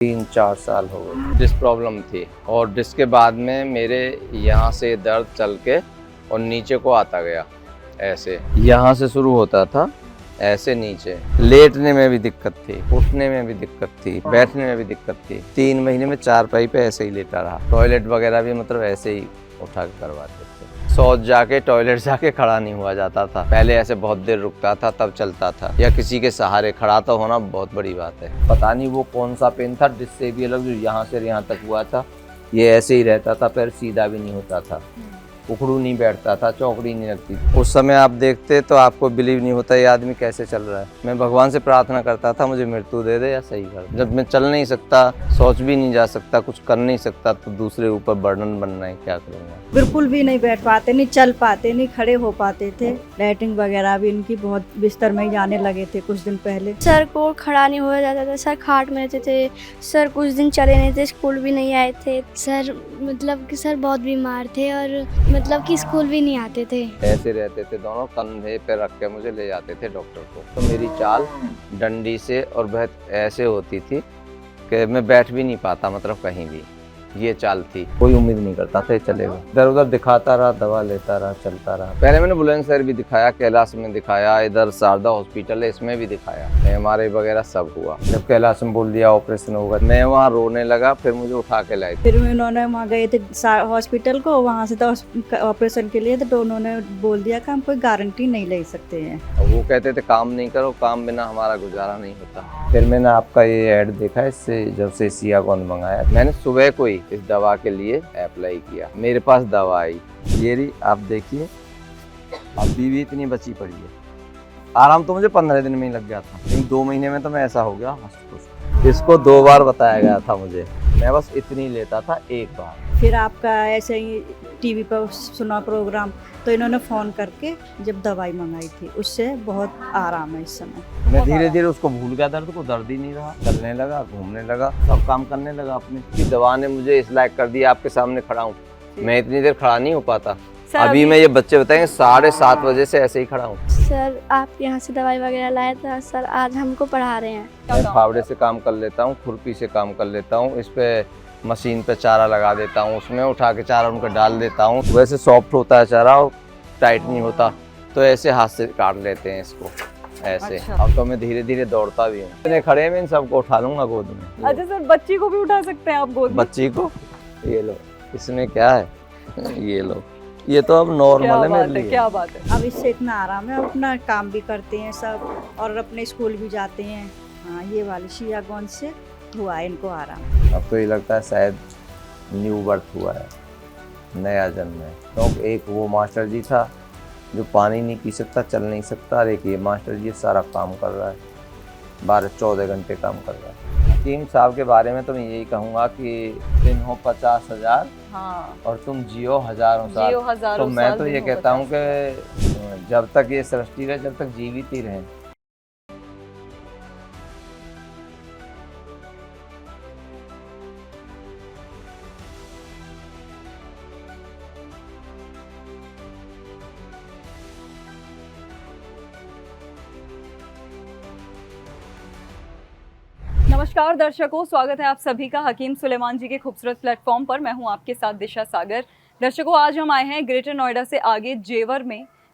3-4 साल हो गए। डिस्क प्रॉब्लम थी और डिस्क के बाद में मेरे यहाँ से दर्द चल के और नीचे को आता गया। ऐसे यहाँ से शुरू होता था, ऐसे नीचे। लेटने में भी दिक्कत थी, उठने में भी दिक्कत थी, बैठने में भी दिक्कत थी। 3 महीने में चारपाई पे ऐसे ही लेटा रहा। टॉयलेट वगैरह भी मतलब ऐसे ही उठा के करवाते थे। शौच जाके टॉयलेट जाके खड़ा नहीं हुआ जाता था। पहले ऐसे बहुत देर रुकता था तब चलता था, या किसी के सहारे खड़ा तो होना बहुत बड़ी बात है। पता नहीं वो कौन सा पेन था, जिससे भी अलग, जो यहाँ से यहाँ तक हुआ था। ये ऐसे ही रहता था, पैर सीधा भी नहीं होता था, उखड़ू नहीं बैठता था, चौकड़ी नहीं लगती थी। उस समय आप देखते तो आपको बिलीव नहीं होता ये आदमी कैसे चल रहा है। मैं भगवान से प्रार्थना करता था मुझे मृत्यु दे दे या सही कर दे। जब मैं चल नहीं सकता, सोच भी नहीं जा सकता, कुछ कर नहीं सकता, तो दूसरे ऊपर बर्डन बनना है, क्या करूँगा। बिल्कुल भी नहीं बैठ पाते, नहीं चल पाते, नहीं खड़े हो पाते थे। लैट्रिन वगैरह भी इनकी बहुत बिस्तर में ही जाने लगे थे कुछ दिन पहले। सर को खड़ा नहीं हो जाता था, सर खाट में रहते थे। सर कुछ दिन चले नहीं थे, स्कूल भी नहीं आए थे। सर मतलब कि सर बहुत बीमार थे और मतलब कि स्कूल भी नहीं आते थे। ऐसे रहते थे दोनों, कंधे पे रख के मुझे ले जाते थे डॉक्टर को। तो मेरी चाल डंडी से और बहुत ऐसे होती थी कि मैं बैठ भी नहीं पाता, मतलब कहीं भी। ये चाल थी, कोई उम्मीद नहीं करता था ये चलेगा। इधर उधर दिखाता रहा, दवा लेता रहा, चलता रहा। पहले मैंने बुलंदशहर भी दिखाया, कैलाश में दिखाया, इधर शारदा हॉस्पिटल है इसमें भी दिखाया, MRI वगैरह सब हुआ। जब कैलाश में बोल दिया ऑपरेशन होगा, मैं वहाँ रोने लगा। फिर मुझे उठा के लाए। फिर उन्होंने वहाँ गए थे हॉस्पिटल को, वहाँ से तो ऑपरेशन के लिए तो उन्होंने बोल दिया कि हम कोई गारंटी नहीं ले सकते हैं। वो कहते थे काम नहीं करो, काम बिना हमारा गुजारा नहीं होता। फिर मैंने आपका ये ऐड देखा, इससे जब से सियागोंद मंगाया, मैंने सुबह को ही इस दवा के लिए अप्लाई किया। मेरे पास दवा आई, ये रही, आप देखिए। अभी भी इतनी बची पड़ी है। आराम तो मुझे 15 दिन में ही लग गया था, लेकिन 2 महीने में तो मैं ऐसा हो गया हस्त-पुस्त। इसको 2 बार बताया गया था मुझे, मैं बस इतनी लेता था 1 बार। फिर आपका ऐसे ही टीवी पर सुना प्रोग्राम, तो इन्होंने फ़ोन करके जब दवाई मंगाई थी, उससे बहुत आराम है इस समय। मैं धीरे धीरे उसको भूल गया, दर्द को। दर्द ही नहीं रहा, चलने लगा, घूमने लगा, सब काम करने लगा अपने। की दवा ने मुझे इस लायक कर दिया, आपके सामने खड़ा हूँ। मैं इतनी देर खड़ा नहीं हो पाता। अभी मैं ये बच्चे बताएंगे 7:30 बजे से ऐसे ही खड़ा हूँ। सर आप यहाँ से दवाई वगैरह लाए था, सर आज हमको पढ़ा रहे हैं। मैं फावड़े से काम कर लेता हूँ, खुरपी से काम कर लेता हूँ, इस पे मशीन पे चारा लगा देता हूँ, उसमें उठा के चारा उनको डाल देता हूँ। वैसे सॉफ्ट होता है चारा और टाइट नहीं होता, तो ऐसे हाथ से काट लेते हैं इसको ऐसे। अच्छा। अब तो मैं धीरे धीरे दौड़ता भी हूँ। इतने खड़े में इन सबको उठा लूंगा गोद में। अच्छा सर, बच्ची को भी उठा सकते हैं आप गोद में? बच्ची को ये लो, इसमें क्या है ये लो, ये तो अब नॉर्मल है मेरे लिए। क्या बात है। अब इससे इतना आराम है, अपना काम भी करते हैं सब और अपने स्कूल भी जाते हैं। हाँ, ये वाली सियागोंद से हुआ है इनको आराम। अब तो ये लगता है शायद न्यू बर्थ हुआ है, नया जन्म है। तो एक वो मास्टर जी था जो पानी नहीं पी सकता, चल नहीं सकता, और एक ये मास्टर जी सारा काम कर रहा है, 12-14 घंटे काम कर रहा है। हकीम साहब के बारे में तो मैं यही कहूँगा कि दिन हो 50,000 हाँ, और तुम जियो हजारों साल। जियो हजारों तो मैं साल, तो दिन ये हो कहता हूँ 50। कि जब तक ये सृष्टि रहे, जब तक जीवित ही रहें। नमस्कार दर्शकों, स्वागत है आप सभी का हकीम सुलेमान जी के खूबसूरत प्लेटफॉर्म पर। मैं हूं आपके साथ दिशा सागर। दर्शकों, आज हम आए हैं ग्रेटर नोएडा से आगे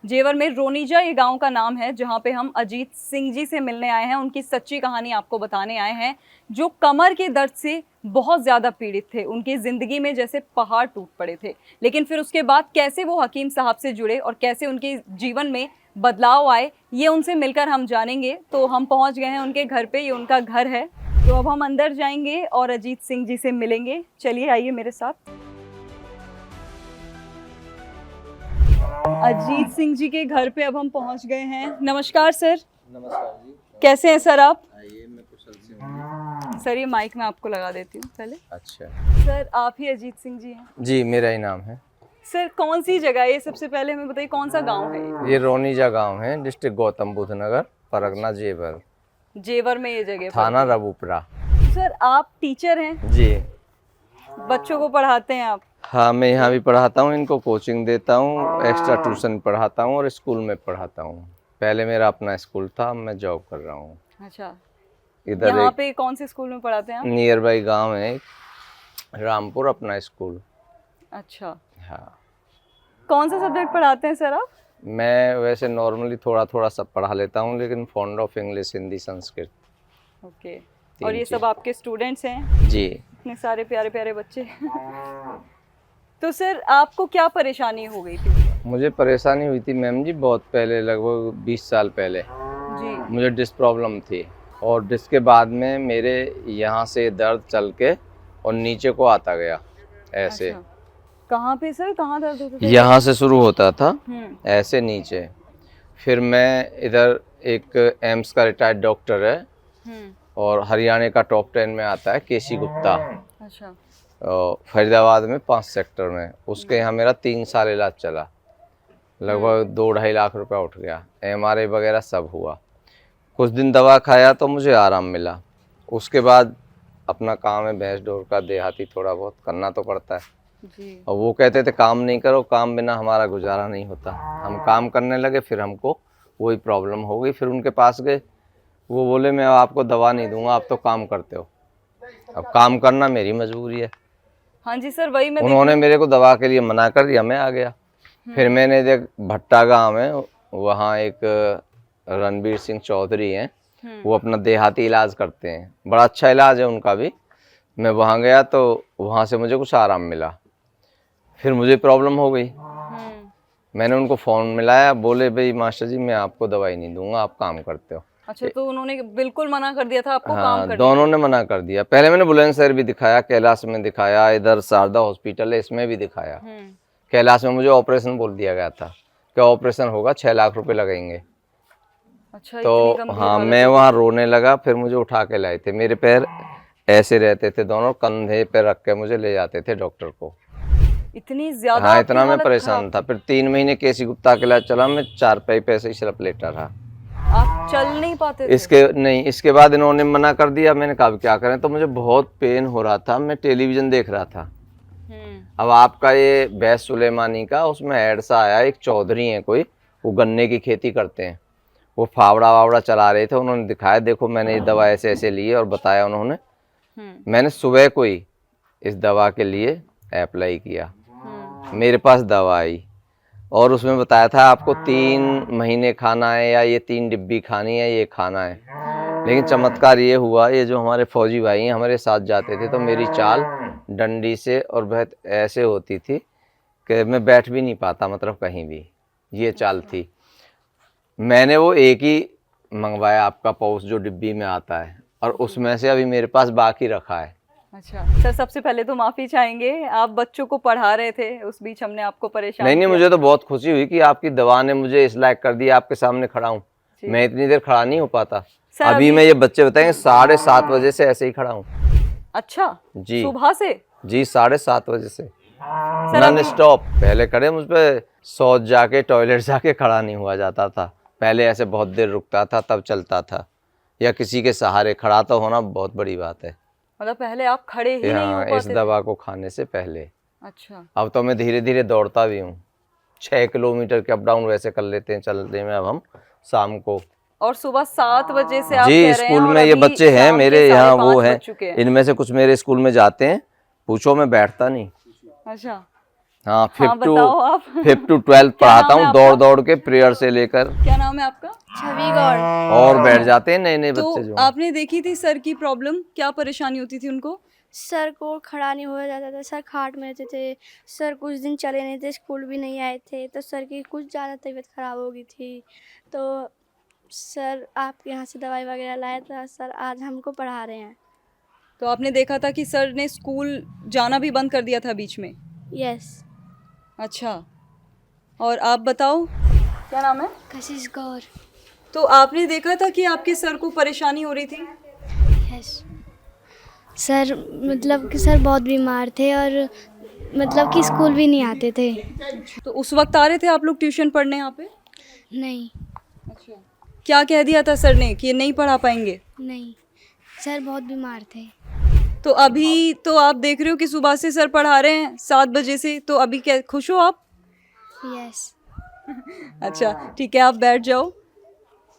जेवर में रोनीजा ये गांव का नाम है, जहां पे हम अजीत सिंह जी से मिलने आए हैं। उनकी सच्ची कहानी आपको बताने आए हैं, जो कमर के दर्द से बहुत ज़्यादा पीड़ित थे। उनकी ज़िंदगी में जैसे पहाड़ टूट पड़े थे, लेकिन फिर उसके बाद कैसे वो हकीम साहब से जुड़े और कैसे उनके जीवन में बदलाव आए, ये उनसे मिलकर हम जानेंगे। तो हम पहुँच गए हैं उनके घर पे, ये उनका घर है। तो अब हम अंदर जाएंगे और अजीत सिंह जी से मिलेंगे। चलिए आइए मेरे साथ। अजीत सिंह जी के घर पे अब हम पहुंच गए हैं। नमस्कार सर। नमस्कार जी, कैसे हैं सर आप? आइए, मैं कुशल से हूँ। सर ये माइक मैं आपको लगा देती हूँ पहले। अच्छा सर आप ही अजीत सिंह जी हैं? जी, मेरा ही नाम है। सर कौन सी जगह है ये, सबसे पहले हमें बताइए, कौन सा गांव है ये? ये रोनीजा गांव है, डिस्ट्रिक्ट गौतम बुद्ध नगर, परगना जेवर, जेवर में ये जगह थाना पड़ती है। रबूपरा। सर आप टीचर हैं, जी बच्चों को पढ़ाते हैं आप? हाँ, मैं यहाँ भी पढ़ाता हूँ, इनको कोचिंग देता हूँ, एक्स्ट्रा ट्यूशन पढ़ाता हूँ और स्कूल में पढ़ाता हूँ। पहले मेरा अपना स्कूल था, अब मैं जॉब कर रहा हूँ। अच्छा, इधर यहाँ एक पे कौन से स्कूल में पढ़ाते हैं आप? नियर बाई गांव है एक, रामपुर अपना स्कूल। अच्छा, हाँ, कौन सा सब्जेक्ट पढ़ाते हैं सर आप? मैं वैसे नॉर्मली थोड़ा थोड़ा सब पढ़ा लेता हूँ, लेकिन fond of English, Hindi, Sanskrit. Okay, और ये चीज़। सब आपके स्टूडेंट्स हैं, जी। इतने सारे प्यारे प्यारे बच्चे। तो सर आपको क्या परेशानी हो गई थी? मुझे परेशानी हुई थी मैम जी बहुत पहले, लगभग 20 साल पहले जी। मुझे डिस्क प्रॉब्लम थी, और डिस्क के बाद में मेरे यहाँ से दर्द चल के और नीचे को आता गया ऐसे। अच्छा। कहाँ पे सर, कहाँ दर्द होता था? यहाँ से शुरू होता था हम्म। ऐसे नीचे, फिर मैं इधर एक एम्स का रिटायर्ड डॉक्टर है हम्म। और हरियाणा का टॉप 10 में आता है, केसी गुप्ता, अच्छा। और फरीदाबाद में 5 सेक्टर में, उसके यहाँ मेरा 3 साल इलाज चला, लगभग 2-2.5 लाख रुपया उठ गया, MRI वगैरह सब हुआ। कुछ दिन दवा खाया तो मुझे आराम मिला, उसके बाद अपना काम है भैंस ढोर का, देहाती, थोड़ा बहुत करना तो पड़ता है। जी। और वो कहते थे काम नहीं करो, काम बिना हमारा गुजारा नहीं होता। हम काम करने लगे, फिर हमको वही प्रॉब्लम हो गई, फिर उनके पास गए, वो बोले मैं आपको दवा नहीं दूंगा, आप तो काम करते हो। अब काम करना मेरी मजबूरी है। हाँ जी सर, वही मैं उन्होंने मेरे को दवा के लिए मना कर दिया, मैं आ गया। फिर मैंने देख, भट्टा गांव है, वहाँ एक रणबीर सिंह चौधरी हैं, वो अपना देहाती इलाज करते हैं, बड़ा अच्छा इलाज है उनका भी। मैं वहाँ गया तो वहाँ से मुझे कुछ आराम मिला, फिर मुझे प्रॉब्लम हो गई। मैंने उनको फ़ोन मिलाया, बोले भाई मास्टर जी मैं आपको दवाई नहीं दूंगा, आप काम करते हो। अच्छा, तो उन्होंने बिल्कुल मना कर दिया था आपको काम हाँ, करने दोनों ने मना कर दिया। पहले मैंने बुलंदशहर भी दिखाया, कैलाश में दिखाया, इधर शारदा हॉस्पिटल है इसमें भी दिखाया। कैलाश में मुझे ऑपरेशन बोल दिया गया था कि ऑपरेशन होगा, 6 लाख रुपए लगेंगे। अच्छा, इतनी तो गंभीर हाँ, हालत मैं हो वहाँ रोने लगा, फिर मुझे उठा के लाए थे, मेरे पैर ऐसे रहते थे, दोनों कंधे पे रख के मुझे ले जाते थे डॉक्टर को। गई? इतनी ज्यादा हाँ, आपकी इतना मैं हालत परेशान खराब? था। फिर 3 महीने केसी गुप्ता के इलाज चला, मैं 4 पैसे ही सिर्फ लेटा रहा। आप चल नहीं पाते थे? इसके बाद इन्होंने मना कर दिया। मैंने कहा अब क्या करें, तो मुझे बहुत पेन हो रहा था, मैं टेलीविजन देख रहा था। अब आपका ये बैस सुलेमानी का उसमें ऐड सा आया, एक चौधरी है कोई, वो गन्ने की खेती करते हैं, वो फावड़ा वावड़ा चला रहे थे, उन्होंने दिखाया देखो मैंने ये दवा ऐसे ऐसे ली है, और बताया उन्होंने। मैंने सुबह को ही इस दवा के लिए अप्लाई किया, मेरे पास दवा आई, और उसमें बताया था आपको 3 महीने खाना है, या ये 3 डिब्बी खानी है, ये खाना है। लेकिन चमत्कार ये हुआ, ये जो हमारे फौजी भाई हैं हमारे साथ जाते थे, तो मेरी चाल डंडी से और बहुत ऐसे होती थी कि मैं बैठ भी नहीं पाता, मतलब कहीं भी, ये चाल थी। मैंने वो एक ही मंगवाया आपका पाउच जो डिब्बी में आता है, और उसमें से अभी मेरे पास बाकी रखा है। अच्छा सर, सबसे पहले तो माफी चाहेंगे, आप बच्चों को पढ़ा रहे थे, उस बीच हमने आपको परेशान नहीं, किया। मुझे तो बहुत खुशी हुई कि आपकी दवा ने मुझे इस लायक कर दिया, आपके सामने खड़ा हूँ। मैं इतनी देर खड़ा नहीं हो पाता। सर, अभी मैं, ये बच्चे बताएंगे, 7:30 बजे से ऐसे ही खड़ा हूँ। अच्छा जी, सुबह से? जी, 7:30 बजे से नॉन स्टॉप। पहले खड़े मुझ पे शौच जाके, टॉयलेट जाके खड़ा नहीं हुआ जाता था। पहले ऐसे बहुत देर रुकता था, तब चलता था, या किसी के सहारे खड़ा तो होना बहुत बड़ी बात है। मतलब पहले आप खड़े ही नहीं हो हाँ, इस पाते थे? दवा को खाने से पहले। अच्छा। अब तो मैं धीरे धीरे दौड़ता भी हूँ, 6 किलोमीटर के अप डाउन वैसे कर लेते हैं चलने में अब हम शाम को। और सुबह 7 बजे से आप जी, कह रहे हैं, स्कूल और में ये अभी बच्चे हैं शाम के मेरे यहाँ, 5:30 वो हैं, बज चुके हैं। इनमें से कुछ मेरे स्कूल में जाते हैं, पूछो मैं बैठता नहीं। अच्छा। हाँ, 5 बताओ आप। to 12 पढ़ाता नाम है हूँ, आपका? दौड़ दौड़ के प्रेयर से लेकर, क्या नाम है आपका? छवि गौड़। और बैठ जाते हैं नए नए बच्चे तो जो। आपने देखी थी सर की प्रॉब्लम, क्या परेशानी होती थी उनको? सर को खड़ा नहीं हो जाता था, सर खाट में रहते थे, सर कुछ दिन चले नहीं थे, स्कूल भी नहीं आए थे, तो सर की कुछ ज़्यादा तबीयत ख़राब हो गई थी। तो सर आपके यहाँ से दवाई वगैरह लाया था, सर आज हमको पढ़ा रहे हैं। तो आपने देखा था कि सर ने स्कूल जाना भी बंद कर दिया था बीच में? यस। अच्छा, और आप बताओ क्या नाम है? कशिश गौर। तो आपने देखा था कि आपके सर को परेशानी हो रही थी? यस सर, मतलब कि सर बहुत बीमार थे, और मतलब कि स्कूल भी नहीं आते थे। तो उस वक्त आ रहे थे आप लोग ट्यूशन पढ़ने यहाँ पे? नहीं। अच्छा, क्या कह दिया था सर ने कि ये नहीं पढ़ा पाएंगे? नहीं, सर बहुत बीमार थे। तो अभी तो आप देख रहे हो कि सुबह से सर पढ़ा रहे हैं 7 बजे से, तो अभी क्या खुश हो आप? यस। अच्छा ठीक है, आप बैठ जाओ।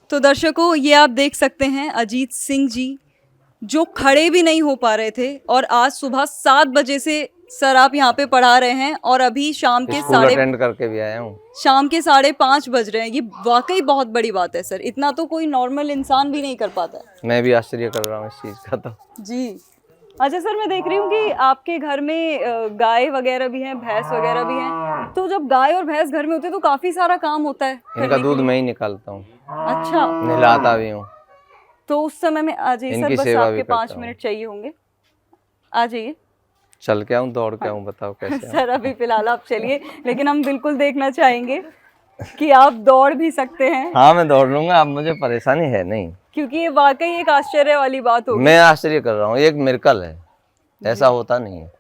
तो दर्शकों, ये आप देख सकते हैं अजीत सिंह जी जो खड़े भी नहीं हो पा रहे थे, और आज सुबह 7 बजे से सर आप यहाँ पे पढ़ा रहे हैं और अभी शाम के स्कूल अटेंड करके भी आया हूँ। 5:30 बज रहे हैं। ये वाकई बहुत बड़ी बात है सर, इतना तो कोई नॉर्मल इंसान भी नहीं कर पाता है। मैं भी आश्चर्य कर रहा हूँ इस चीज़ का तो। जी। अच्छा सर, मैं देख रही हूँ कि आपके घर में गाय वगैरह भी हैं, भैंस वगैरह भी हैं। तो जब गाय और भैंस घर में होते हैं तो काफी सारा काम होता है इनका करने के दूध लिए। मैं ही निकालता हूँ, अच्छा, नहलाता भी हूँ। तो उस समय में आ जाइए सर, इनकी बस सेवा भी आपके करता 5 हूँ। मिनट चाहिए होंगे, आ जाइए। चल के आऊँ, दौड़ के आऊँ, बताओ कैसे आऊँ? सर अभी फिलहाल आप चलिए, लेकिन हम बिल्कुल देखना चाहेंगे कि आप दौड़ भी सकते हैं, हाँ मैं दौड़ लूंगा, अब मुझे परेशानी है नहीं। क्योंकि ये वाकई एक आश्चर्य वाली बात होगी। मैं आश्चर्य कर रहा हूँ, ये एक मिरेकल है, ऐसा होता नहीं है।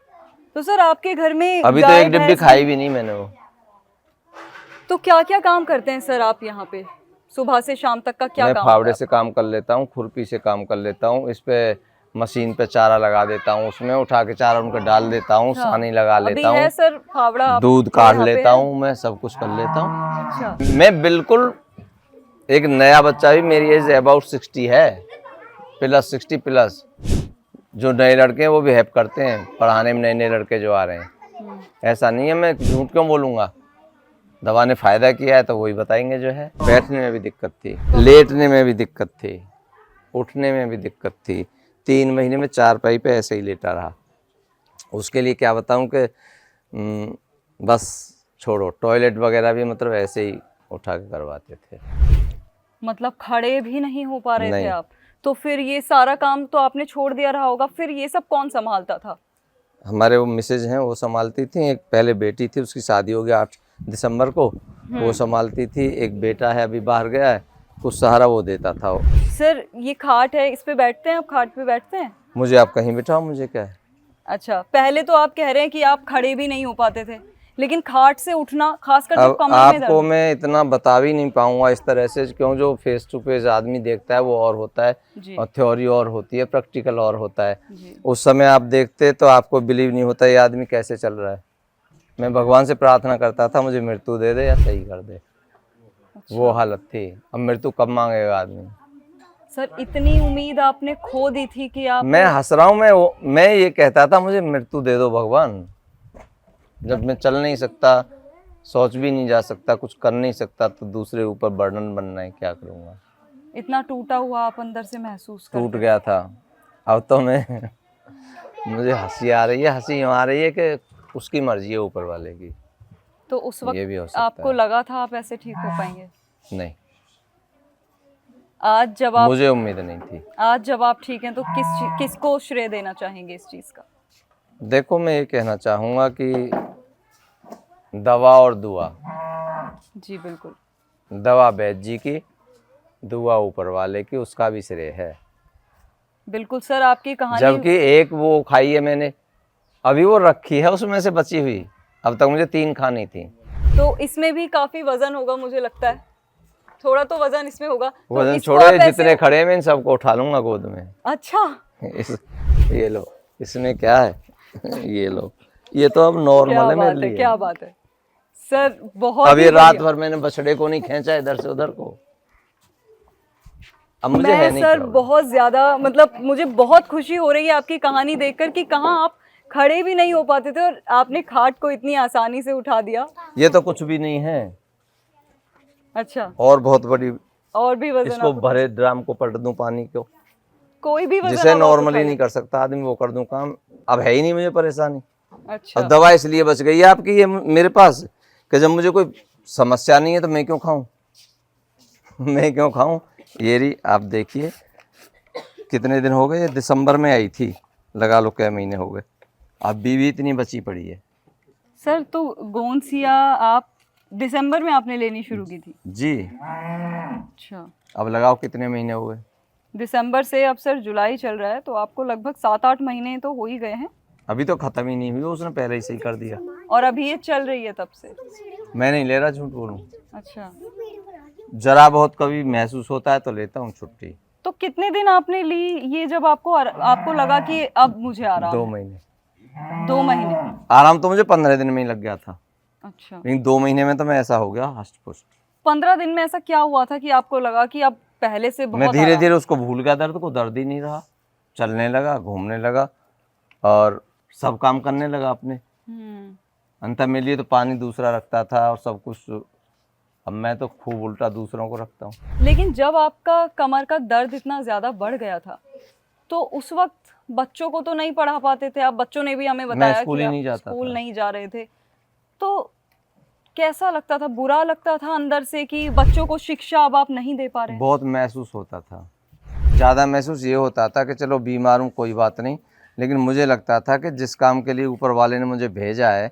तो सर आपके घर में अभी तो गाय, एक डिब्बी भैंस खाई भी नहीं मैंने वो। तो क्या क्या काम करते हैं सर आप यहाँ पे, सुबह से शाम तक का क्या मैं काम फावड़े होता से काम कर लेता हूँ, खुरपी से काम कर लेता हूँ, इस पे मशीन पे चारा लगा देता हूँ, उसमें उठा के चारा उनको डाल देता हूँ, अच्छा, सानी लगा अभी लेता है हूँ, सर फावड़ा आपके दूध काट यहाँ पे लेता है? हूँ, मैं सब कुछ कर लेता हूँ। अच्छा, मैं बिल्कुल एक नया बच्चा भी, मेरी एज अबाउट 60 है, प्लस 60 प्लस। जो नए लड़के हैं वो भी हेल्प करते हैं पढ़ाने में, नए नए लड़के जो आ रहे हैं। ऐसा नहीं है, मैं झूठ क्यों बोलूँगा। दवा ने फायदा किया है तो वही बताएंगे जो है। बैठने में भी दिक्कत थी, लेटने में भी दिक्कत थी, उठने में भी दिक्कत थी। 3 महीने में 4 पाई पे ऐसे ही लेटा रहा। उसके लिए क्या बताऊं कि बस छोड़ो, टॉयलेट वगैरह भी मतलब ऐसे ही उठा के करवाते थे। मतलब खड़े भी नहीं हो पा रहे थे नहीं। आप, तो फिर ये सारा काम तो आपने छोड़ दिया रहा होगा, फिर ये सब कौन संभालता था? हमारे वो मिसेज हैं वो संभालती थी, एक पहले बेटी थी, उसकी शादी हो गया 8 दिसंबर को, वो संभालती थी। एक बेटा है अभी बाहर गया है, कुछ सहारा वो देता था वो। सर ये खाट है, इस पे बैठते हैं आप, खाट पे बैठते हैं? मुझे आप कहीं बिठाओ, मुझे क्या है। अच्छा, पहले तो आप कह रहे हैं कि आप खड़े भी नहीं हो पाते थे, लेकिन खाट से उठना, खासकर जब अब कमर में आपको दर्द। मैं इतना बता भी नहीं पाऊंगा इस तरह से, क्यों जो फेस टू फेस आदमी देखता है वो और होता है, जी और थ्योरी और होती है, प्रैक्टिकल और होता है। जी। उस समय आप देखते तो आपको बिलीव नहीं होता ये आदमी कैसे चल रहा है। मैं भगवान से प्रार्थना करता था मुझे मृत्यु दे दे या सही कर दे। वो हालत थी। अब मृत्यु कब मांगेगा आदमी। सर इतनी उम्मीद आपने खो दी थी कि आप, मैं हंस रहा हूँ, मैं ये कहता था मुझे मृत्यु दे दो भगवान। जब मैं चल नहीं सकता, सोच भी नहीं जा सकता, कुछ कर नहीं सकता, तो दूसरे ऊपर बर्डन बनना है, क्या करूँगा। इतना टूटा हुआ आप अंदर से महसूस कर, टूट गया था। अब तो मैं मुझे हंसी आ रही है, हंसी यूँ आ रही है कि उसकी मर्जी है ऊपर वाले की। तो उस ये भी हो वक्त सकता आपको है। लगा था आप ऐसे ठीक हो पाएंगे? नहीं, आज जब आप, मुझे उम्मीद नहीं थी। आज जब आप ठीक हैं तो किसको श्रेय देना चाहेंगे इस चीज का? देखो मैं ये कहना चाहूँगा कि दवा और दुआ, जी बिल्कुल। दवा वैद्य जी की, दुआ ऊपर वाले की, उसका भी श्रेय है। बिल्कुल सर, आपकी कहानी, जबकि एक वो खाई है मैंने, अभी वो रखी है उसमें से बची हुई, अब तक मुझे 3 खानी थी। तो इसमें भी काफी वजन होगा मुझे लगता है, थोड़ा तो वजन इसमें होगा। तो वजन इसको छोड़ो, आप ये ऐसे- जितने खड़े हैं मैं इन सबको उठा लूंगा गोद में। अच्छा, ये लो, इसमें क्या है ये लो, ये तो अब नॉर्मल क्या है मेरे बात है, लिए। क्या बात है सर, बहुत अब ये ही रात बढ़िया। भर मैंने बछड़े को नहीं खींचा इधर से उधर को। अब मुझे है मैं नहीं सर प्रॉब्लम। बहुत ज्यादा, मतलब मुझे बहुत खुशी हो रही है आपकी कहानी देखकर कि कहाँ आप खड़े भी नहीं हो पाते थे और आपने खाट को इतनी आसानी से उठा दिया। ये तो कुछ भी नहीं है, अच्छा, और बहुत बड़ी, और भी वजन इसको आप, भरे ड्राम को पलट दूं पानी को, कोई भी वजन जिसे आप उठा नॉर्मली लें। नहीं कर सकता आदमी वो कर दूं काम। अब है ही नहीं मुझे परेशानी। अच्छा, अब दवा इसलिए बच गई है आपकी ये मेरे पास कि जब मुझे कोई समस्या नहीं है तो मैं क्यों खाऊं मैं क्यों खाऊं। ये रही, आप देखिए कितने दिन हो गए, ये दिसंबर में आई थी, लगा लो क्या महीने हो गए, अभी भी इतनी बची पड़ी है। सर तो गोंदसिया आप दिसंबर में आपने लेनी शुरू की थी? जी, अच्छा, अब लगाओ कितने महीने हो गए। दिसंबर से अब सर जुलाई चल रहा है, तो आपको लगभग 7-8 महीने तो हो ही गए हैं। अभी तो खत्म ही नहीं हुई, उसने पहले ही सही कर दिया। और अभी ये चल रही है तब से? मैं नहीं ले रहा, झूठ बोलूं, अच्छा, जरा बहुत कभी महसूस होता है तो लेता हूँ छुट्टी। तो कितने दिन आपने ली ये, जब आपको लगा कि अब मुझे आराम 2 है? महीने 2 महीने। आराम तो मुझे 15 दिन में ही लग गया था, अच्छा, लेकिन 2 महीने में तो मैं ऐसा हो गया हष्ट पुष्ट। 15 दिन में ऐसा क्या हुआ था कि आपको लगा कि अब पहले से मैं बहुत धीरे आराम? धीरे उसको भूल गया, दर्द को, दर्द ही नहीं रहा। चलने लगा, घूमने लगा और सब काम करने लगा अपने। अंत मेरे लिए तो पानी दूसरा रखता था और सब कुछ। अब मैं तो खूब उल्टा दूसरों को रखता हूँ। लेकिन जब आपका कमर का दर्द इतना ज़्यादा बढ़ गया था तो उस वक्त बच्चों को तो नहीं पढ़ा पाते थे आप, बच्चों ने भी हमें बताया स्कूल कि ही आप नहीं जाता स्कूल था। नहीं जा रहे थे, तो कैसा लगता था? बुरा लगता था अंदर से कि बच्चों को शिक्षा अब आप नहीं दे पा रहे हैं? बहुत महसूस होता था, ज़्यादा महसूस ये होता था कि चलो बीमार हूँ कोई बात नहीं, लेकिन मुझे लगता था कि जिस काम के लिए ऊपर वाले ने मुझे भेजा है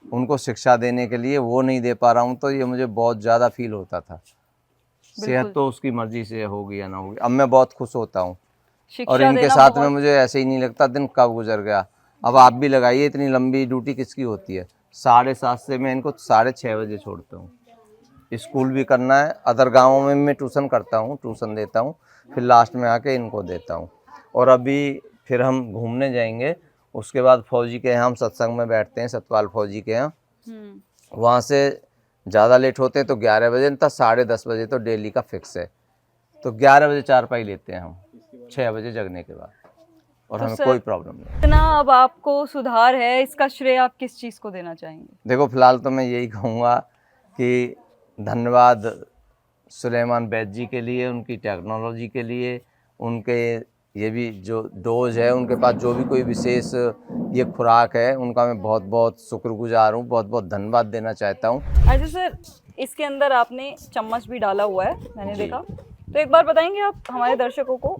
उनको शिक्षा देने के लिए वो नहीं दे पा रहा हूँ, तो ये मुझे बहुत ज़्यादा फील होता था। सेहत तो उसकी मर्जी से होगी या ना होगी। अब मैं बहुत खुश होता हूँ शिक्षा और इनके देना साथ में बहुत- मुझे ऐसे ही नहीं लगता दिन कब गुजर गया। अब आप भी लगाइए, इतनी लंबी ड्यूटी किसकी होती है। 7:30 से मैं इनको 6:30 बजे छोड़ता हूँ। स्कूल भी करना है, अदर गाँवों में मैं ट्यूशन करता हूँ, ट्यूशन देता हूँ, फिर लास्ट में आके इनको देता हूँ। और अभी फिर हम घूमने जाएंगे, उसके बाद फौजी के यहाँ हम सत्संग में बैठते हैं, सतपाल फौजी के यहाँ। वहाँ से ज़्यादा लेट होते हैं तो 11 बजे, तक 10:30 बजे तो डेली का फिक्स है। तो 11 बजे चारपाई लेते हैं हम 6 बजे जगने के बाद, और तो हमें सर- कोई प्रॉब्लम नहीं। इतना अब आपको सुधार है, इसका श्रेय आप किस चीज़ को देना चाहेंगे? देखो फिलहाल तो मैं यही कहूँगा कि धन्यवाद सुलेमान वैद्य जी के लिए, उनकी टेक्नोलॉजी के लिए, उनके ये भी जो डोज है, उनके पास जो भी कोई विशेष ये खुराक है, उनका मैं बहुत बहुत शुक्रगुजार हूँ, बहुत बहुत धन्यवाद देना चाहता हूँ। अच्छा सर, इसके अंदर आपने चम्मच भी डाला हुआ है, मैंने जी। देखा, तो एक बार बताएंगे आप हमारे दर्शकों को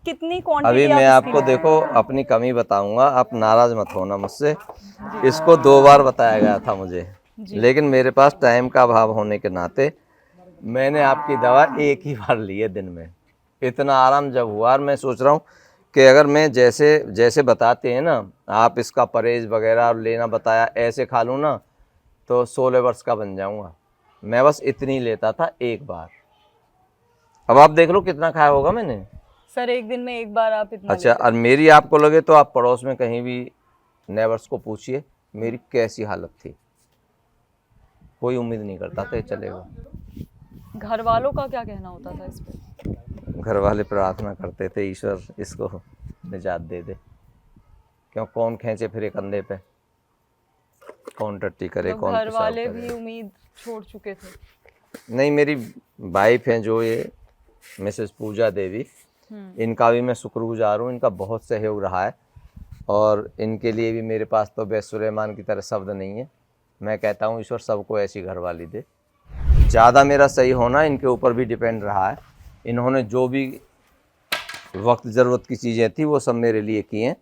कितनी क्वांटिटी अभी मैं आपको देखो अपनी कमी बताऊंगा, आप नाराज मत होना मुझसे। इसको 2 बार बताया गया था मुझे, लेकिन मेरे पास टाइम का अभाव होने के नाते मैंने आपकी दवा एक ही बार ली है दिन में। इतना आराम जब हुआ, और मैं सोच रहा हूँ कि अगर मैं जैसे जैसे बताते हैं ना आप, इसका परहेज वगैरह लेना बताया, ऐसे खा लूँ ना तो 16 वर्ष का बन जाऊँगा। मैं बस इतनी लेता था एक बार। अब आप देख लो कितना खाया होगा मैंने। सर एक दिन में एक बार आप इतना अच्छा, लेते और मेरी आपको लगे तो आप पड़ोस में कहीं भी नेबर्स को पूछिए मेरी कैसी हालत थी। कोई उम्मीद नहीं करता था ये चलेगा। हैं? घर वालों का क्या कहना होता था इस पे? घर वाले प्रार्थना करते थे ईश्वर इसको निजात दे दे, क्यों कौन खींचे फिरे कंधे पे, कौन टट्टी करे, तो कौन घर पेशाब वाले करे। भी उम्मीद छोड़ चुके थे? नहीं, मेरी वाइफ हैं जो ये मिसेस पूजा देवी, इनका भी मैं शुक्रगुजार हूँ। इनका बहुत सहयोग रहा है और इनके लिए भी मेरे पास तो वैद्य सुलेमान की तरह शब्द नहीं है। मैं कहता हूँ ईश्वर सबको ऐसी घरवाली दे। ज़्यादा मेरा सही होना इनके ऊपर भी डिपेंड रहा है। इन्होंने जो भी वक्त ज़रूरत की चीज़ें थी वो सब मेरे लिए की हैं।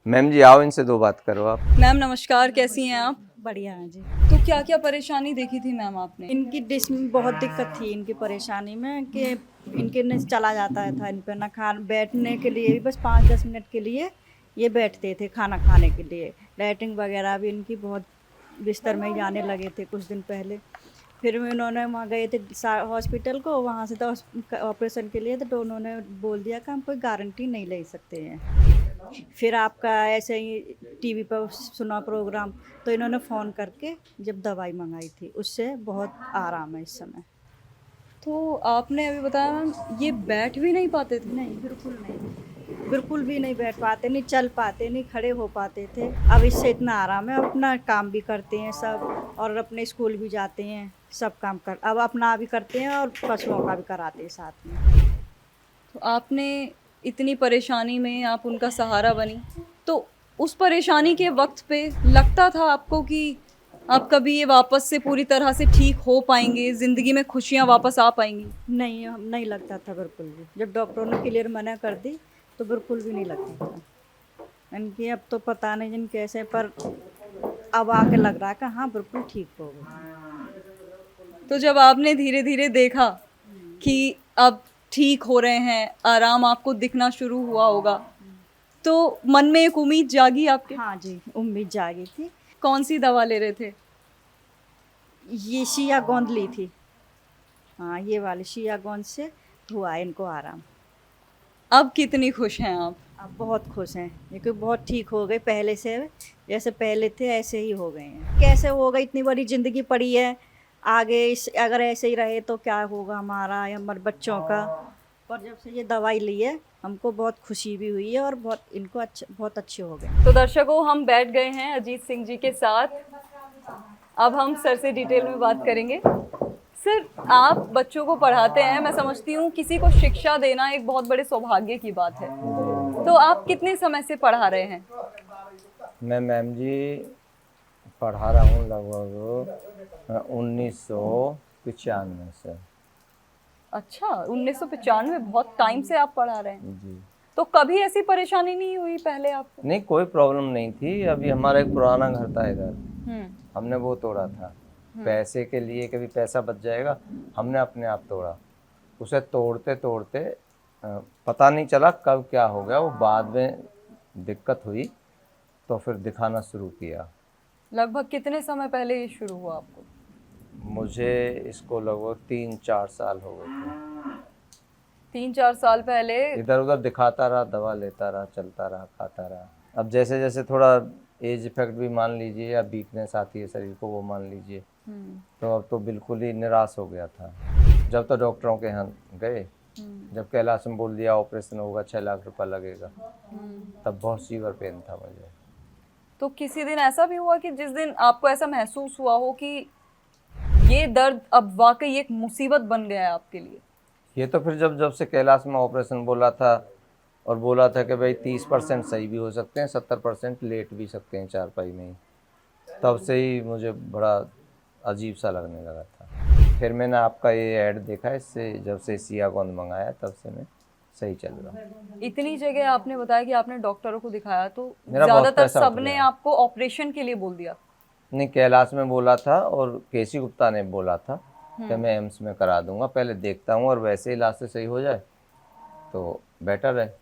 मैम जी आओ, इनसे 2 बात करो आप। मैम नमस्कार, कैसी हैं आप? बढ़िया है जी। तो क्या क्या परेशानी देखी थी मैम आपने? इनकी डिश में बहुत दिक्कत थी, इनकी परेशानी में कि इनके न चला जाता था इन पे ना बैठने के लिए भी बस 5-10 मिनट के लिए ये बैठते थे खाना खाने के लिए। लैट्रिन वगैरह भी इनकी बहुत बिस्तर में ही जाने लगे थे कुछ दिन पहले। फिर इन्होंने वहाँ गए थे हॉस्पिटल को, वहाँ से तो ऑपरेशन के लिए, तो उन्होंने बोल दिया कि हम कोई गारंटी नहीं ले सकते हैं। फिर आपका ऐसे ही टीवी पर सुना प्रोग्राम, तो इन्होंने फ़ोन करके जब दवाई मंगाई थी, उससे बहुत आराम है इस समय। तो आपने अभी बताया मैम ये बैठ भी नहीं पाते थे? नहीं, बिल्कुल नहीं, बिल्कुल भी नहीं बैठ पाते, नहीं चल पाते, नहीं खड़े हो पाते थे। अब इससे इतना आराम है, अपना काम भी करते हैं सब, और अपने स्कूल भी जाते हैं, सब काम कर, अब अपना भी करते हैं और पशुओं का भी कराते हैं साथ में। तो आपने इतनी परेशानी में आप उनका सहारा बनी, तो उस परेशानी के वक्त पे लगता था आपको कि आप कभी ये वापस से पूरी तरह से ठीक हो पाएंगे, ज़िंदगी में खुशियाँ वापस आ पाएंगी? नहीं, नहीं लगता था बिल्कुल भी। जब डॉक्टरों ने क्लियर मना कर दी तो बिल्कुल भी नहीं लगता था। इनकी अब तो पता नहीं जिन कैसे, पर अब आके लग रहा है कि हाँ बिल्कुल ठीक हो गए। तो जब आपने धीरे धीरे देखा कि अब ठीक हो रहे हैं, आराम आपको दिखना शुरू हुआ होगा, तो मन में एक उम्मीद जागी आपके? हाँ जी, उम्मीद जागी थी। कौन सी दवा ले रहे थे? ये शिया गोंद ली थी, हाँ ये वाली शिया गोंद से हुआ इनको आराम। अब कितनी खुश हैं आप? अब बहुत खुश हैं, क्योंकि बहुत ठीक हो गए, पहले से जैसे पहले थे ऐसे ही हो गए हैं। कैसे हो गई, इतनी बड़ी ज़िंदगी पड़ी है, आगे इस अगर ऐसे ही रहे तो क्या होगा हमारा या हमारे बच्चों का, पर जब से ये दवाई ली है हमको बहुत खुशी भी हुई है और बहुत अच्छे हो गए। तो दर्शकों, हम बैठ गए हैं अजीत सिंह जी के साथ। अब हम सर से डिटेल में बात करेंगे। सर, आप बच्चों को पढ़ाते हैं, मैं समझती हूँ किसी को शिक्षा देना एक बहुत बड़े सौभाग्य की बात है। तो आप कितने समय से पढ़ा रहे हैं? मैं मैम जी पढ़ा रहा हूँ लगभग 1995 से। अच्छा, 1995, बहुत टाइम से आप पढ़ा रहे हैं। जी। तो कभी ऐसी परेशानी नहीं हुई पहले आपको? नहीं, कोई प्रॉब्लम नहीं थी। अभी हमारा एक पुराना घर था इधर, हम्म। हमने वो तोड़ा था पैसे के लिए, कभी पैसा बच जाएगा, हमने अपने आप तोड़ा। उसे तोड़ते तोड़ते पता नहीं चला कब क्या हो गया, वो बाद में दिक्कत हुई तो फिर दिखाना शुरू किया। लगभग कितने समय पहले ये शुरू हुआ आपको? मुझे इसको लगभग 3-4 साल हो गए थे। 3-4 साल पहले? इधर उधर दिखाता रहा, दवा लेता रहा, चलता रहा, खाता रहा। अब जैसे जैसे थोड़ा एज इफेक्ट भी मान लीजिए या वीकनेस आती है शरीर को, वो मान लीजिए, तो अब तो बिल्कुल ही निराश हो गया था। जब तो डॉक्टरों के यहाँ गए, जब कैलाश में बोल दिया ऑपरेशन होगा, 6 लाख रुपया लगेगा, तब बहुत सीवियर पेन था मुझे। तो किसी दिन ऐसा भी हुआ कि जिस दिन आपको ऐसा महसूस हुआ हो कि ये दर्द अब वाकई एक मुसीबत बन गया है आपके लिए? ये तो फिर जब से कैलाश में ऑपरेशन बोला था, और बोला था कि भाई 30% सही भी हो सकते हैं, 70% लेट भी सकते हैं चारपाई में ही, तब से ही मुझे बड़ा अजीब सा लगने लगा था। फिर मैंने आपका ये ऐड देखा, इससे जब से सियागोंद मंगाया तब से मैं सही चल रहा हूँ। इतनी जगह आपने बताया कि आपने डॉक्टरों को दिखाया, तो मेरा बहुत ज्यादातर पैसा उठ सबने गया। आपको ऑपरेशन के लिए बोल दिया? नहीं, कैलाश में बोला था और केसी गुप्ता ने बोला था कि मैं एम्स में करा दूंगा, पहले देखता हूँ और वैसे इलाज से सही हो जाए तो बेटर है,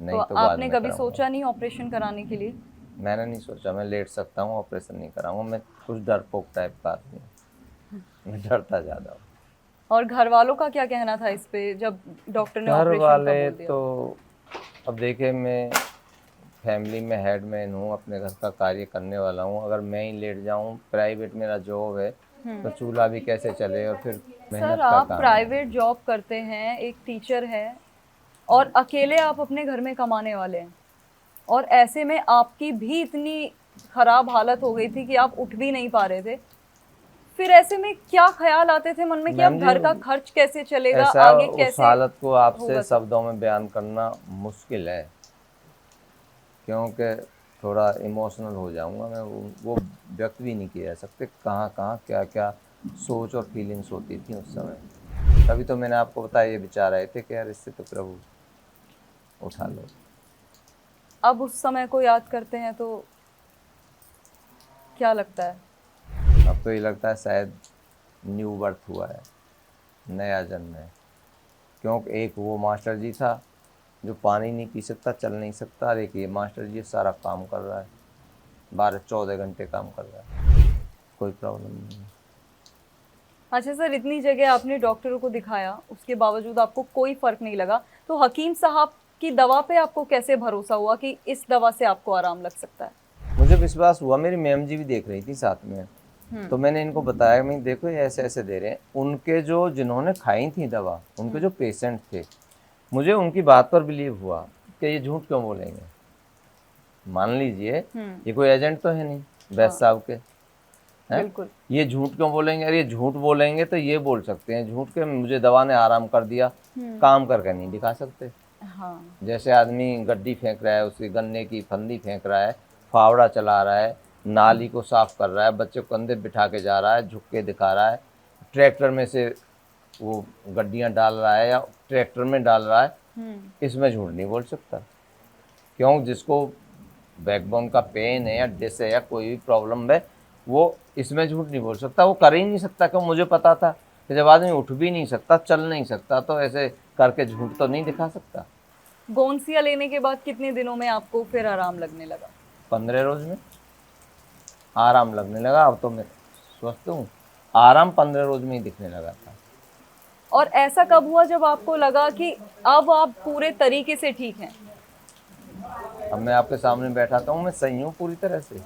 नहीं तो तो बाद आपने में कभी कराऊंगा। सोचा नहीं ऑपरेशन कराने के लिए? मैंने नहीं सोचा मैं लेट सकता हूँ, ऑपरेशन नहीं कराऊंगा। मैं कुछ डरपोक टाइप का आदमी हूँ, मैं डरता ज़्यादा हूँ। और घर वालों का क्या कहना था इस पे जब डॉक्टर ने घर ऑपरेशन का वाले बोल दिया? तो अब देखिए, मैं फैमिली में हेडमैन हूँ, अपने घर का कार्य करने वाला हूँ। अगर मैं ही लेट जाऊँ, प्राइवेट मेरा जॉब है, तो चूल्हा भी कैसे चले, और फिर मेहनत सर, का आप काम है। प्राइवेट जॉब करते हैं, एक टीचर है, और अकेले आप अपने घर में कमाने वाले हैं, और ऐसे में आपकी भी इतनी खराब हालत हो गई थी कि आप उठ भी नहीं पा रहे थे। फिर ऐसे में क्या ख्याल आते थे मन में कि अब मैम जी, घर का खर्च कैसे चलेगा, ऐसा आगे उस कैसे हालत को आपसे होगा? शब्दों में बयान करना मुश्किल है, क्योंकि थोड़ा इमोशनल हो जाऊंगा मैं। वो व्यक्त भी नहीं किए जा सकते, कहाँ कहाँ क्या क्या सोच और फीलिंग्स होती थी उस समय। तभी तो मैंने आपको बताया, ये विचार आए थे कि यार इससे तो प्रभु उठा लो। अब उस समय को याद करते हैं तो क्या लगता है? अब तो ये लगता है शायद न्यू बर्थ हुआ है, नया जन्म है। क्योंकि एक वो मास्टर जी था जो पानी नहीं पी सकता, चल नहीं सकता, और एक ये मास्टर जी सारा काम कर रहा है, 12-14 घंटे काम कर रहा है, कोई प्रॉब्लम नहीं। अच्छा सर, इतनी जगह आपने डॉक्टरों को दिखाया, उसके बावजूद आपको कोई फर्क नहीं लगा, तो हकीम साहब की दवा पे आपको कैसे भरोसा हुआ कि इस दवा से आपको आराम लग सकता है? मुझे विश्वास हुआ, मेरी मैम जी भी देख रही थी साथ में, तो मैंने इनको बताया, मैं देखो ये ऐसे ऐसे दे रहे हैं। उनके जो जिन्होंने खाई थी दवा, उनके जो पेशेंट थे, मुझे उनकी बात पर बिलीव हुआ कि ये झूठ क्यों बोलेंगे। मान लीजिए ये कोई एजेंट तो है नहीं वैद्य साहब के, बिल्कुल। ये झूठ क्यों बोलेंगे? अरे ये झूठ बोलेंगे तो ये बोल सकते हैं झूठ के मुझे दवा ने आराम कर दिया, काम करके नहीं दिखा सकते। हाँ। जैसे आदमी गड्डी फेंक रहा है, उसकी गन्ने की फंदी फेंक रहा है, फावड़ा चला रहा है, नाली को साफ कर रहा है, बच्चे को कंधे बिठा के जा रहा है, झुक के दिखा रहा है, ट्रैक्टर में से वो गड्डियाँ डाल रहा है या ट्रैक्टर में डाल रहा है, इसमें झूठ नहीं बोल सकता। क्यों? जिसको बैकबोन का पेन है या डिस है या कोई भी प्रॉब्लम है, वो इसमें झूठ नहीं बोल सकता, वो कर ही नहीं सकता। क्यों? मुझे पता था कि जब आदमी उठ भी नहीं सकता, चल नहीं सकता, तो ऐसे करके झूठ तो नहीं दिखा सकता। गोंसिया लेने के बाद कितने दिनों में आपको फिर आराम लगने लगा? 15 रोज में आराम लगने लगा। अब तो मैं स्वस्थ हूँ, आराम 15 रोज में ही दिखने लगा था। और ऐसा कब हुआ जब आपको लगा कि अब आप पूरे तरीके से ठीक हैं? अब मैं आपके सामने बैठा था हूँ, मैं सही हूँ पूरी तरह से।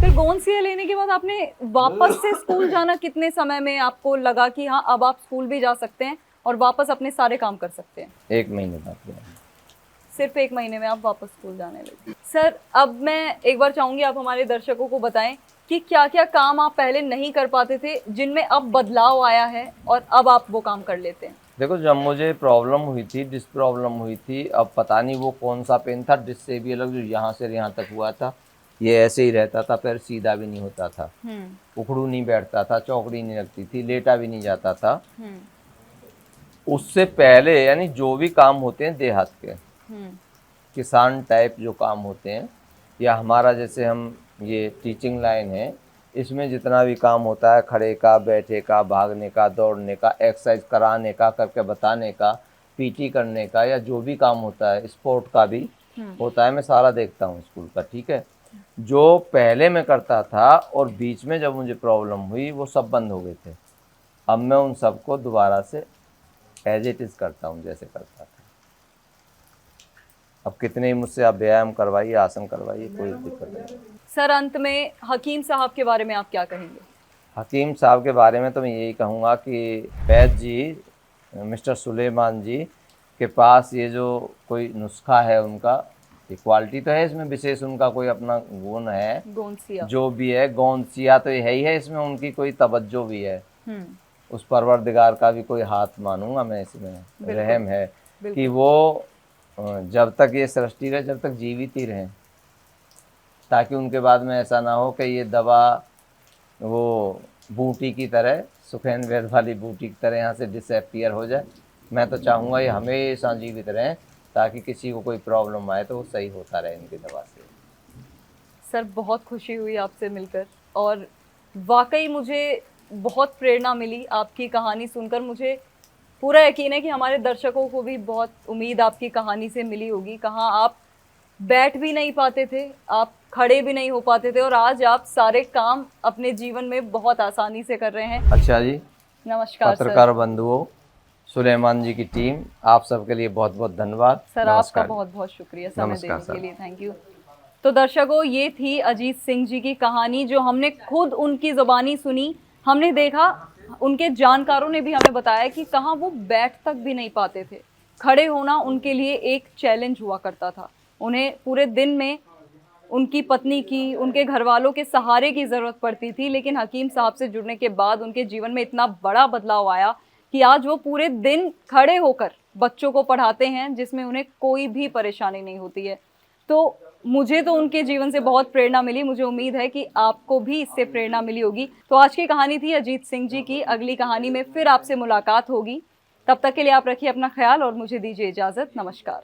फिर गोंसिया लेने के बाद आपने वापस से स्कूल जाना कितने समय में आपको लगा कि हाँ अब आप स्कूल भी जा सकते हैं और वापस अपने सारे काम कर सकते हैं? 1 महीने बाद गया। सिर्फ 1 महीने में आप वापस स्कूल जाने लगे। सर, अब मैं एक बार चाहूंगी आप हमारे दर्शकों को बताएं कि क्या क्या काम आप पहले नहीं कर पाते थे जिनमें अब बदलाव आया है और अब आप वो काम कर लेते हैं? देखो, जब मुझे प्रॉब्लम हुई थी, डिस्क प्रॉब्लम हुई थी, अब पता नहीं वो कौन सा पेन था, डिस्क से भी अलग, जो यहाँ से यहाँ तक हुआ था, ये ऐसे ही रहता था, पैर सीधा भी नहीं होता था, उखड़ू नहीं बैठता था, चौकड़ी नहीं लगती थी, लेटा भी नहीं जाता था। उससे पहले यानी जो भी काम होते हैं देहात के, किसान टाइप जो काम होते हैं, या हमारा जैसे हम ये टीचिंग लाइन है, इसमें जितना भी काम होता है, खड़े का, बैठे का, भागने का, दौड़ने का, एक्सरसाइज कराने का, करके बताने का, पीटी करने का, या जो भी काम होता है, स्पोर्ट का भी होता है, मैं सारा देखता हूँ स्कूल का। ठीक है, जो पहले मैं करता था और बीच में जब मुझे प्रॉब्लम हुई वो सब बंद हो गए थे। अब मैं उन सबको दोबारा से एज इट इज़ करता हूँ जैसे करता था। अब कितने ही मुझसे आप व्यायाम करवाइए, आसन करवाइए, कोई दिक्कत नहीं। सर, अंत में हकीम साहब के बारे में आप क्या कहेंगे? हकीम साहब के बारे में तो मैं यही कहूँगा कि वैद्य जी, मिस्टर सुलेमान जी के पास ये जो कोई नुस्खा है उनका, ये क्वालिटी तो है इसमें विशेष, उनका कोई अपना गुण है, गोंसिया जो भी है, गोंदसिया तो है ही है, इसमें उनकी कोई तवज्जो भी है, उस परवरदिगार का भी कोई हाथ मानूंगा मैं इसमें, रहम है कि वो जब तक ये सृष्टि रहे, जब तक जीवित ही रहें, ताकि उनके बाद में ऐसा ना हो कि ये दवा वो बूटी की तरह, सुखेन वैद वाली बूटी की तरह यहाँ से डिसअपियर हो जाए। मैं तो चाहूँगा ये हमेशा जीवित रहें, ताकि किसी को कोई प्रॉब्लम आए तो वो सही होता रहे इनकी दवा से। सर, बहुत खुशी हुई आपसे मिलकर और वाकई मुझे बहुत प्रेरणा मिली आपकी कहानी सुनकर। मुझे पूरा यकीन है कि हमारे दर्शकों को भी बहुत उम्मीद आपकी कहानी से मिली होगी। कहाँ आप बैठ भी नहीं पाते थे, आप खड़े भी नहीं हो पाते थे और आज आप सारे काम अपने जीवन में बहुत आसानी से कर रहे हैं। अच्छा जी, नमस्कार पत्रकार बंधुओं, सुलेमान जी की टीम, आप सबके लिए बहुत बहुत धन्यवाद। सर, आपका बहुत बहुत शुक्रिया समय देने के लिए, थैंक यू। तो दर्शकों, ये थी अजीत सिंह जी की कहानी जो हमने खुद उनकी ज़ुबानी सुनी। हमने देखा, उनके जानकारों ने भी हमें बताया कि कहाँ वो बैठ तक भी नहीं पाते थे, खड़े होना उनके लिए एक चैलेंज हुआ करता था। उन्हें पूरे दिन में उनकी पत्नी की, उनके घर वालों के सहारे की ज़रूरत पड़ती थी, लेकिन हकीम साहब से जुड़ने के बाद उनके जीवन में इतना बड़ा बदलाव आया कि आज वो पूरे दिन खड़े होकर बच्चों को पढ़ाते हैं, जिसमें उन्हें कोई भी परेशानी नहीं होती है। तो मुझे तो उनके जीवन से बहुत प्रेरणा मिली, मुझे उम्मीद है कि आपको भी इससे प्रेरणा मिली होगी। तो आज की कहानी थी अजीत सिंह जी की। अगली कहानी में फिर आपसे मुलाकात होगी, तब तक के लिए आप रखिए अपना ख्याल और मुझे दीजिए इजाज़त। नमस्कार।